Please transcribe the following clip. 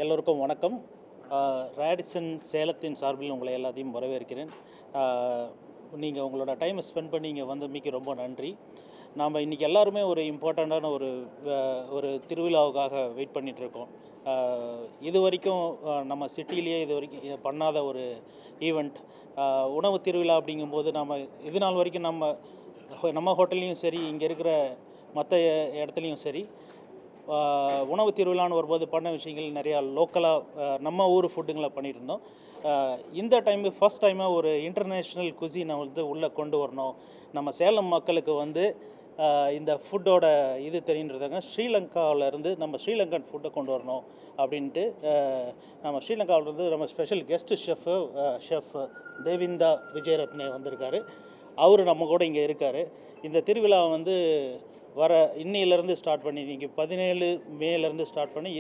எல்லோருக்கும் வணக்கம். ரேடிசன் சேலத்தின் சார்பில் உங்களை எல்லாத்தையும் வரவேற்கிறேன். நீங்கள் உங்களோட டைமை ஸ்பெண்ட் பண்ணி இங்கே வந்தமைக்கு ரொம்ப நன்றி. நாம் இன்றைக்கி எல்லாருமே ஒரு இம்பார்ட்டண்ட்டான ஒரு திருவிழாவுக்காக வெயிட் பண்ணிகிட்ருக்கோம். இது வரைக்கும் நம்ம சிட்டிலேயே இது வரைக்கும் பண்ணாத ஒரு ஈவெண்ட், உணவு திருவிழா. அப்படிங்கும்போது நம்ம இது நாள் வரைக்கும் நம்ம ஹோட்டல்லையும் சரி, இங்கே இருக்கிற மற்ற இடத்துலையும் சரி, உணவு திருவிழான்னு வரும்போது பண்ண விஷயங்கள் நிறையா லோக்கலாக நம்ம ஊர் ஃபுட்டுங்களை பண்ணிகிட்டு இருந்தோம். இந்த டைமு ஃபஸ்ட் டைமாக ஒரு இன்டர்நேஷ்னல் குசினை உள்ளே கொண்டு வரணும், நம்ம சேலம் மக்களுக்கு இந்த ஃபுட்டோட இது தெரியுன்றதாங்க. ஸ்ரீலங்காவிலேருந்து நம்ம ஸ்ரீலங்கன் ஃபுட்டை கொண்டு வரணும் அப்படின்ட்டு நம்ம ஸ்ரீலங்காவிலேருந்து நம்ம ஸ்பெஷல் கெஸ்ட்டு ஷெஃப் தேவிந்தா விஜயரத்னே வந்திருக்காரு. அவர் நம்ம கூட இங்கே இருக்கார். இந்த திருவிழா வர இன்னிலேருந்து ஸ்டார்ட் பண்ணி, இன்றைக்கி 17 மேலேருந்து ஸ்டார்ட் பண்ணி